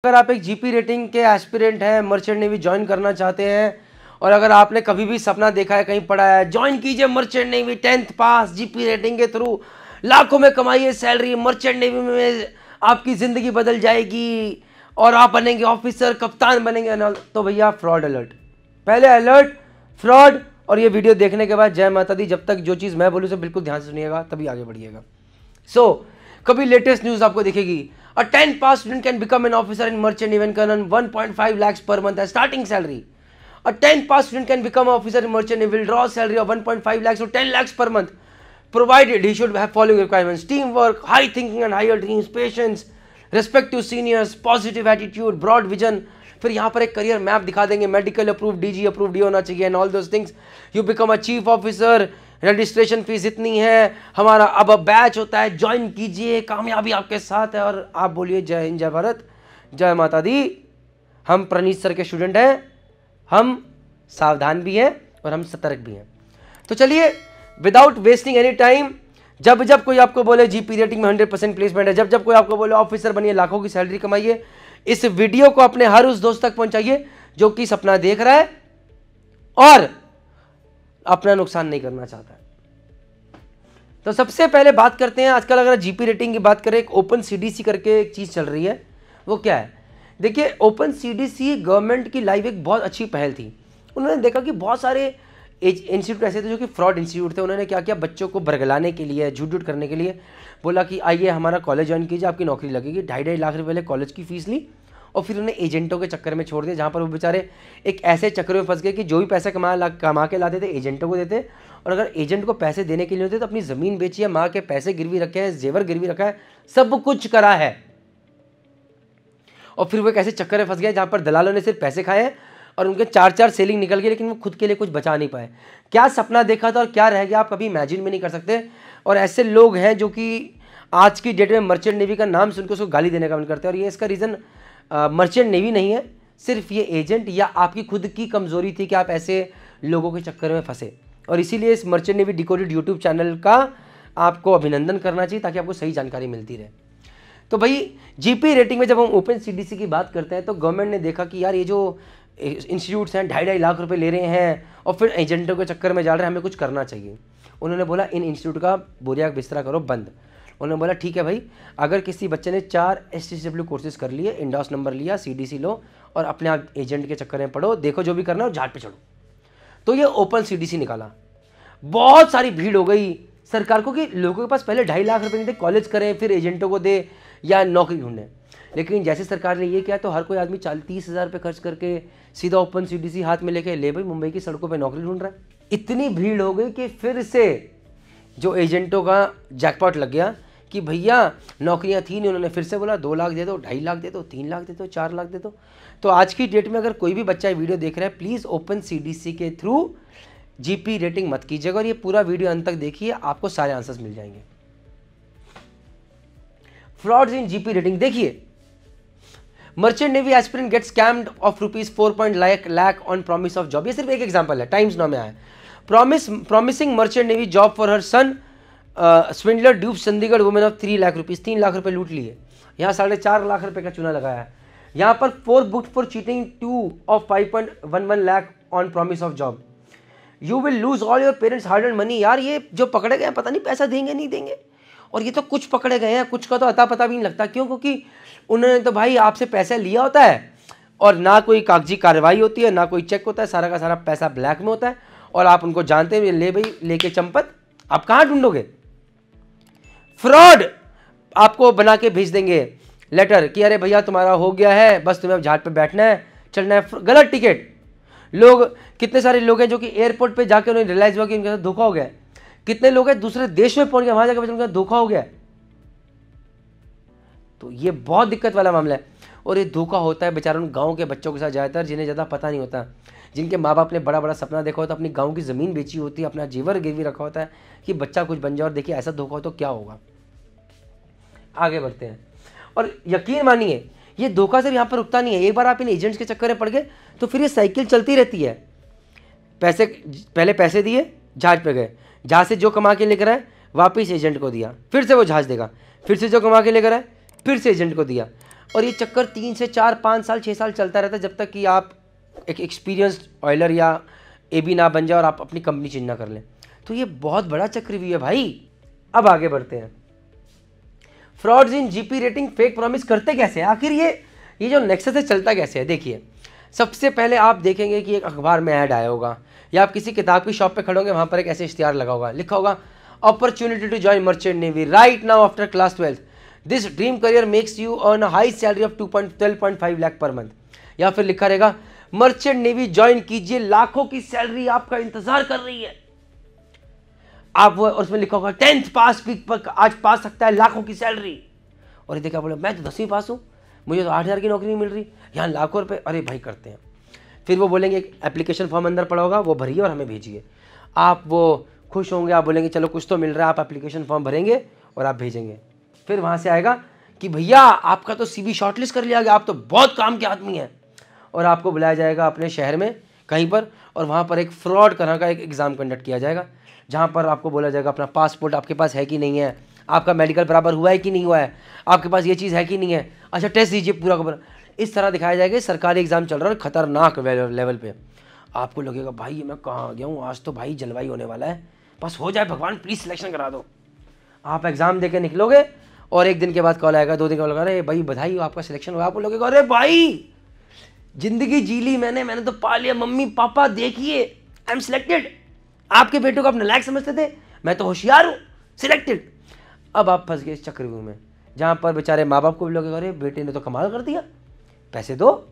अगर आप एक जीपी रेटिंग के एस्पिरेंट हैं, मर्चेंट नेवी ज्वाइन करना चाहते हैं, और अगर आपने कभी भी सपना देखा है, कहीं पढ़ा है, ज्वाइन कीजिए मर्चेंट नेवी, 10th पास जीपी रेटिंग के थ्रू लाखों में कमाइए सैलरी, मर्चेंट नेवी में आपकी ज़िंदगी बदल जाएगी और आप बनेंगे ऑफिसर, कप्तान बनेंगे। तो भैया फ्रॉड अलर्ट, पहले अलर्ट फ्रॉड। और ये वीडियो देखने के बाद जय माता दी, जब तक जो चीज़ मैं बोलूँ उसे बिल्कुल ध्यान से सुनिएगा, तभी आगे बढ़िएगा। कभी लेटेस्ट न्यूज़ आपको दिखेगी, a 10th pass student can become an officer in merchant navy and earn 1.5 lakhs per month as starting salary. A 10th pass student can become an officer in merchant navy, will draw a salary of 1.5 lakhs to 10 lakhs per month, provided he should have following requirements: teamwork, high thinking and higher dreams, patience, respect to seniors, positive attitude, broad vision. फिर यहाँ पर एक career map दिखा देंगे, medical approve, DG approve D होना चाहिए and all those things. You become a chief officer, registration fees इतनी है, हमारा अब बैच होता है, ज्वाइन कीजिए, कामयाबी आपके साथ है। और आप बोलिए जय हिंद, जय भारत, जय माता दी। हम प्रणीत सर के स्टूडेंट हैं, हम सावधान भी हैं और हम सतर्क भी हैं। तो चलिए विदाउट वेस्टिंग एनी टाइम, जब जब कोई आपको बोले जीपी रेटिंग में 100% प्लेसमेंट है, जब जब कोई आपको बोले ऑफिसर बनिए, लाखों की सैलरी कमाइए, इस वीडियो को अपने हर उस दोस्त तक पहुंचाइए जो कि सपना देख रहा है और अपना नुकसान नहीं करना चाहता है। तो सबसे पहले बात करते हैं, आजकल अगर जीपी रेटिंग की बात करें, एक ओपन सीडीसी करके एक चीज़ चल रही है। वो क्या है? देखिए, ओपन सीडीसी गवर्नमेंट की लाइव एक बहुत अच्छी पहल थी। उन्होंने देखा कि बहुत सारे इंस्टीट्यूट ऐसे थे जो कि फ्रॉड इंस्टीट्यूट थे। उन्होंने क्या किया, बच्चों को बरगलाने के लिए, झूठ झूठ करने के लिए बोला कि आइए हमारा कॉलेज ज्वाइन कीजिए, आपकी नौकरी लगेगी। 2.5 लाख रुपये कॉलेज की फीस ली और फिर उन्हें एजेंटों के चक्कर में छोड़ दिया, जहाँ पर वो बेचारे एक ऐसे चक्कर में फंस गए कि जो भी पैसा कमा के लाते थे एजेंटों को देते, और अगर एजेंट को पैसे देने के लिए होते तो अपनी ज़मीन बेची है, माँ के पैसे गिरवी रखे हैं, जेवर गिरवी रखा है, सब कुछ करा है। और फिर वो एक ऐसे चक्कर में फंस गए जहाँ पर दलालों ने सिर्फ पैसे खाए और उनके 4 सेलिंग निकल गए, लेकिन वो खुद के लिए कुछ बचा नहीं पाए। क्या सपना देखा था और क्या रह गया, आप कभी इमेजिन भी नहीं कर सकते। और ऐसे लोग हैं जो कि आज की डेट में मर्चेंट नेवी का नाम सुनकर उसको गाली देने का मन करते हैं। और ये इसका रीज़न मर्चेंट नेवी नहीं है, सिर्फ ये एजेंट या आपकी खुद की कमज़ोरी थी कि आप ऐसे लोगों के चक्कर में फंसे। और इसीलिए इस merchant navy decoded YouTube channel का आपको अभिनंदन करना चाहिए, ताकि आपको सही जानकारी मिलती रहे। तो भाई जीपी रेटिंग में जब हम ओपन सीडीसी की बात करते हैं, तो गवर्नमेंट ने देखा कि यार ये जो इंस्टीट्यूट्स हैं 2.5 लाख रुपए ले रहे हैं और फिर एजेंटों के चक्कर में जा रहे हैं, हमें कुछ करना चाहिए। उन्होंने बोला इन इंस्टीट्यूट का बोरिया बिस्तरा करो बंद। उन्होंने बोला ठीक है भाई, अगर किसी बच्चे ने 4 STCW कोर्सेज कर लिए, इंडोस नंबर लिया, CDC लो और अपने आप एजेंट के चक्कर में पढ़ो, देखो जो भी करना है झाट पे चढ़ो। तो ये ओपन CDC निकाला, बहुत सारी भीड़ हो गई सरकार को कि लोगों के पास पहले 2.5 लाख रुपए नहीं थे, कॉलेज करें फिर एजेंटों को दे या नौकरी ढूंढें। लेकिन जैसे सरकार ने ये किया तो हर कोई आदमी 30 हज़ार रुपये खर्च करके सीधा ओपन CDC हाथ में लेके ले भाई मुंबई की सड़कों पर नौकरी ढूंढ रहा है। इतनी भीड़ हो गई कि फिर से जो एजेंटों का जैकपॉट लग गया कि भैया नौकरियां थी नहीं, उन्होंने फिर से बोला 2 लाख दे दो, 2.5 लाख दे दो, 3 लाख दे दो, 4 लाख दे दो। तो आज की डेट में अगर कोई भी बच्चा वीडियो देख रहा है, प्लीज़ ओपन CDC के थ्रू जीपी रेटिंग मत कीजिएगा। और ये पूरा वीडियो अंत तक देखिए, आपको सारे आंसर्स मिल जाएंगे। फ्रॉड्स इन जीपी रेटिंग देखिए, merchant navy aspirant get scammed of ₹4 lakh on promise of job. ये सिर्फ एक एग्जांपल है, टाइम्स नाउ में आया। Promising merchant navy job for her son, swindler dupe Chandigarh women of 3 lakh rupees. 3 lakh रुपए लूट लिए। यहाँ 4.5 लाख रुपए का चूना लगाया है। यहाँ पर 4 booked for cheating 2 of 5.11 lakh on promise of job. You will lose all your parents hard and money. यार ये जो पकड़े गए हैं पता नहीं पैसा देंगे नहीं देंगे, और ये तो कुछ पकड़े गए हैं, कुछ का तो अता पता भी नहीं लगता। क्यों? क्योंकि उन्होंने तो भाई आपसे पैसा लिया होता है और ना कोई कागजी कार्रवाई होती है, ना कोई चेक होता है, सारा का सारा पैसा ब्लैक में होता है और आप उनको जानते हैं, ले भाई लेके चंपत, आप कहाँ ढूंढोगे? फ्रॉड आपको बना के भेज देंगे लेटर कि अरे भैया तुम्हारा हो गया है, बस तुम्हें अब झाट पे बैठना है, चलना है। गलत टिकट। लोग, कितने सारे लोग हैं जो कि एयरपोर्ट पे जाके उन्हें रियलाइज हुआ कि उनके साथ धोखा हो गया। कितने लोग हैं दूसरे देश में पहुंच गए, वहां जाकर उनका धोखा हो गया। तो ये बहुत दिक्कत वाला मामला है। और ये धोखा होता है बेचारों उन गाँव के बच्चों के साथ ज़्यादातर, जिन्हें ज़्यादा पता नहीं होता, जिनके माँ बाप ने बड़ा बड़ा सपना देखा होता, अपनी गाँव की ज़मीन बेची होती है, अपना जेवर गिरवी रखा होता है कि बच्चा कुछ बन जाए, और देखिए ऐसा धोखा हो तो क्या होगा। आगे बढ़ते हैं। और यकीन मानिए ये धोखा सिर्फ यहाँ पर रुकता नहीं है। एक बार आप इन एजेंट्स के चक्कर में पड़ गए तो फिर ये साइकिल चलती रहती है। पहले पैसे दिए, जहाज पे गए, जहाज से जो कमा के लेकर आए वापस एजेंट को दिया, फिर से वो जहाज देगा, फिर से जो कमा के लेकर आए फिर से एजेंट को दिया। और ये चक्कर 3 से 4, 5 साल, 6 साल चलता रहता है, जब तक कि आप एक एक्सपीरियंस्ड ऑयलर या एबी ना बन जाए और आप अपनी कंपनी चेंज ना कर लें। तो ये बहुत बड़ा चक्रव्यूह है भाई। अब आगे बढ़ते हैं। Frauds in GP rating, fake promise करते कैसे हैं आखिर? ये जो नेक्सस है चलता कैसे है? देखिए, सबसे पहले आप देखेंगे कि एक अखबार में ऐड आया होगा, या आप किसी किताब की शॉप पे खड़े होंगे, वहाँ पर एक ऐसे इश्तिहार लगा होगा, लिखा होगा opportunity to join merchant navy right now after class 12, this dream career makes you earn a high salary of 12.5 lakh per month. या फिर लिखा रहेगा मर्चेंट नेवी ज्वाइन कीजिए, लाखों की सैलरी आपका इंतजार कर रही है। आप वो उसमें लिखा होगा 10th पास भी आज पा सकता है, लाखों की सैलरी। और ये देखा, बोले मैं तो 10वीं पास हूँ, मुझे तो 8,000 की नौकरी नहीं मिल रही, यहाँ लाखों रुपए। अरे भाई करते हैं। फिर वो बोलेंगे एक एप्लीकेशन फॉर्म अंदर पड़ा होगा, वो भरिए और हमें भेजिए। आप वो खुश होंगे, आप बोलेंगे चलो कुछ तो मिल रहा है, आप एप्लीकेशन फॉर्म भरेंगे और आप भेजेंगे। फिर वहाँ से आएगा कि भैया आपका तो CV शॉर्टलिस्ट कर लिया गया, आप तो बहुत काम के आदमी हैं, और आपको बुलाया जाएगा अपने शहर में कहीं पर, और वहाँ पर एक फ्रॉड तरह का एक एग्ज़ाम कंडक्ट किया जाएगा, जहाँ पर आपको बोला जाएगा अपना पासपोर्ट आपके पास है कि नहीं है, आपका मेडिकल बराबर हुआ है कि नहीं हुआ है, आपके पास ये चीज़ है कि नहीं है, अच्छा टेस्ट दीजिए पूरा का पूरा। इस तरह दिखाया जाएगा सरकारी एग्जाम चल रहा है खतरनाक लेवल पे। आपको लगेगा भाई मैं कहाँ आ गया हूँ, आज तो भाई जलवाई होने वाला है, बस हो जाए भगवान प्लीज़ सिलेक्शन करा दो। आप एग्ज़ाम दे के निकलोगे और एक दिन के बाद कॉल आएगा, 2 दिन का कॉल, अरे भाई बधाई हो आपका सिलेक्शन हुआ। आपको लगेगा अरे भाई जिंदगी जी ली मैंने तो पा लिया, मम्मी पापा देखिए आई एम सिलेक्टेड। आपके बेटों को आप नालायक समझते थे, मैं तो होशियार हूँ, सिलेक्टेड। अब आप फंस गए इस चक्रव्यूह में, जहाँ पर बेचारे माँ बाप को भी लगेगा अरे बेटे ने तो कमाल कर दिया, पैसे दो,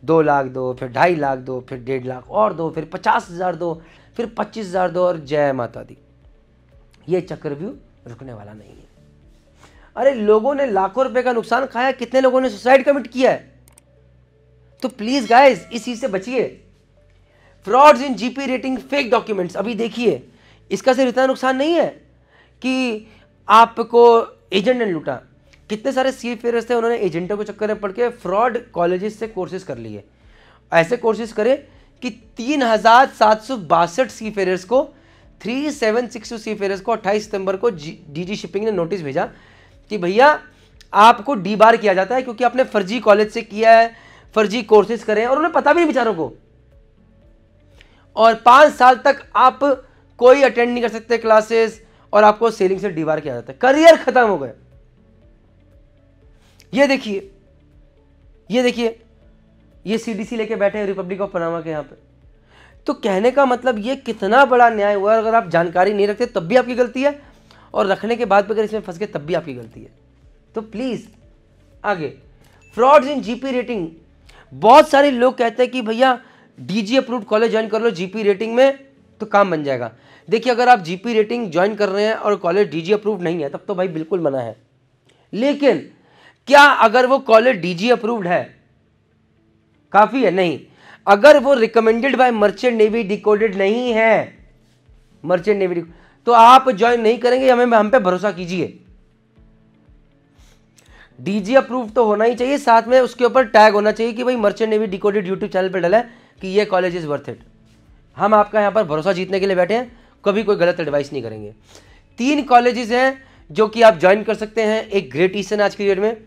2 लाख दो, फिर 2.5 लाख दो, फिर 1.5 लाख और दो, फिर 50,000 दो, फिर 25,000 दो, और जय माता दी। ये चक्रव्यूह रुकने वाला नहीं है। अरे लोगों ने लाखों रुपए का नुकसान खाया, कितने लोगों ने सुसाइड कमिट किया है। तो प्लीज गाइस इस चीज से बचिए। Frauds in GP rating, fake documents. अभी देखिए इसका सिर्फ इतना नुकसान नहीं है कि आपको एजेंट ने लूटा, कितने सारे सीफेयर्स थे उन्होंने एजेंटों के चक्कर में पड़ के फ्रॉड कॉलेजेस से कोर्सेज कर लिए। ऐसे कोर्सेज करे कि 3,762 सीफेयर्स को 3,762 सीफेयर्स को 28 सितंबर को डीजी शिपिंग ने नोटिस भेजा कि भैया आपको डीबार किया जाता है क्योंकि आपने फर्जी कॉलेज से किया है, फर्जी कोर्सेज करे, और उन्हें पता भी नहीं बेचारों को, और 5 साल तक आप कोई अटेंड नहीं कर सकते क्लासेस, और आपको सेलिंग से डीबार किया जाता है। करियर खत्म हो गए। ये देखिए ये सीडीसी लेके बैठे हैं रिपब्लिक ऑफ पनामा के यहाँ पे। तो कहने का मतलब ये कितना बड़ा न्याय हुआ। अगर आप जानकारी नहीं रखते तब भी आपकी गलती है, और रखने के बाद भी अगर इसमें फंस गए तब भी आपकी गलती है। तो प्लीज आगे, फ्रॉड्स इन जीपी रेटिंग। बहुत सारे लोग कहते हैं कि भैया डीजी अप्रूव्ड कॉलेज ज्वाइन कर लो जीपी रेटिंग में तो काम बन जाएगा। देखिए अगर आप जीपी रेटिंग ज्वाइन कर रहे हैं और कॉलेज डीजी अप्रूव्ड नहीं है तब तो भाई बिल्कुल मना है। लेकिन क्या अगर वो कॉलेज डीजी अप्रूव्ड है काफी है? नहीं। अगर वो recommended by merchant navy decoded नहीं है, मर्चेंट नेवी तो आप ज्वाइन नहीं करेंगे, हम पे भरोसा कीजिए। डीजी अप्रूव तो होना ही चाहिए, साथ में उसके ऊपर टैग होना चाहिए कि भाई merchant navy decoded YouTube channel पे डला है कि ये कॉलेज इज वर्थ इट। हम आपका यहाँ पर भरोसा जीतने के लिए बैठे हैं, कभी कोई गलत एडवाइस नहीं करेंगे। 3 कॉलेजेस हैं जो कि आप ज्वाइन कर सकते हैं। एक ग्रेट ईस्टर्न आज की डेट में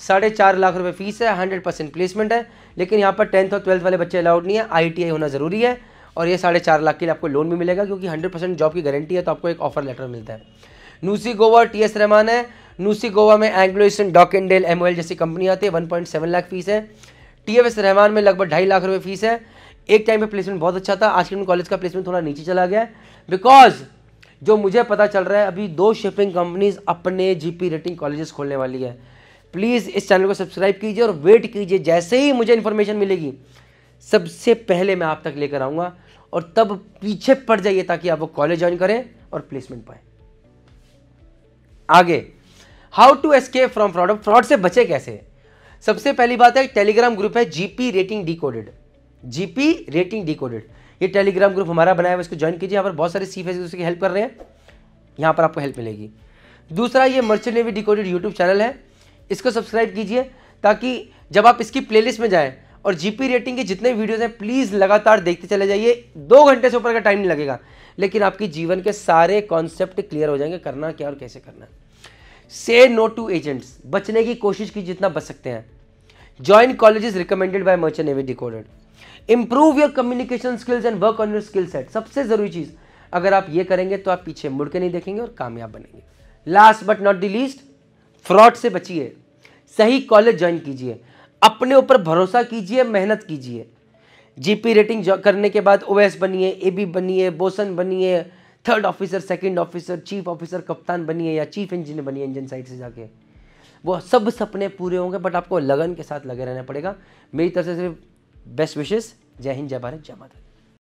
4.5 लाख रुपए फीस है, 100% प्लेसमेंट है, लेकिन यहाँ पर 10th और 12th वाले बच्चे अलाउड नहीं है, ITI होना जरूरी है, और ये 4.5 लाख के लिए आपको लोन भी मिलेगा क्योंकि 100% जॉब की गारंटी है, तो आपको एक ऑफर लेटर मिलता है। नूसी गोवा TS रहमान है। नूसी गोवा में एंग्लो ईस्टर्न, डॉकिंडेल, MOL जैसी कंपनी आती है, 1.7 लाख फीस है। TFS रहमान में लगभग 2.5 लाख रुपए फीस है। एक टाइम पे प्लेसमेंट बहुत अच्छा था, आज के कॉलेज का प्लेसमेंट थोड़ा नीचे चला गया है, बिकॉज जो मुझे पता चल रहा है अभी 2 शिपिंग कंपनीज अपने जीपी रेटिंग कॉलेजेस खोलने वाली है। प्लीज़ इस चैनल को सब्सक्राइब कीजिए और वेट कीजिए, जैसे ही मुझे इन्फॉर्मेशन मिलेगी सबसे पहले मैं आप तक लेकर आऊँगा, और तब पीछे पड़ जाइए ताकि आप वो कॉलेज ज्वाइन करें और प्लेसमेंट पाएं। आगे, how to escape from fraud. Fraud से बचे कैसे? सबसे पहली बात है टेलीग्राम ग्रुप है GP rating decoded, GP rating decoded. ये टेलीग्राम ग्रुप हमारा बनाया हुआ, इसको ज्वाइन कीजिए। यहाँ पर बहुत सारे सीफेस दूसरे की हेल्प कर रहे हैं, यहाँ पर आपको हेल्प मिलेगी। दूसरा, ये merchant navy decoded YouTube channel है, इसको सब्सक्राइब कीजिए ताकि जब आप इसकी प्लेलिस्ट में जाएं और जीपी रेटिंग के जितने वीडियोस हैं प्लीज़ लगातार देखते चले जाइए। 2 घंटे से ऊपर का टाइम नहीं लगेगा, लेकिन आपकी जीवन के सारे कॉन्सेप्ट क्लियर हो जाएंगे, करना क्या और कैसे करना है। से नो टू एजेंट्स, बचने की कोशिश की जितना बच सकते हैं। Join colleges recommended by merchant navy decoded. Improve your communication skills and work on your skill set. सबसे जरूरी चीज, अगर आप ये करेंगे तो आप पीछे मुड़ के नहीं देखेंगे और कामयाब बनेंगे। Last but not the least, fraud से बचिए, सही कॉलेज ज्वाइन कीजिए, अपने ऊपर भरोसा कीजिए, मेहनत कीजिए। जीपी रेटिंग करने के बाद ओएस बनिए, एबी बनिए, बोसन बनिए, third officer, second officer, chief officer, कप्तान बनिए या चीफ इंजीनियर बनिए इंजन साइड से जाके। वो सब सपने पूरे होंगे, बट आपको लगन के साथ लगे रहना पड़ेगा। मेरी तरफ से सिर्फ बेस्ट विशेस। जय हिंद, जय भारत, जय माता दी।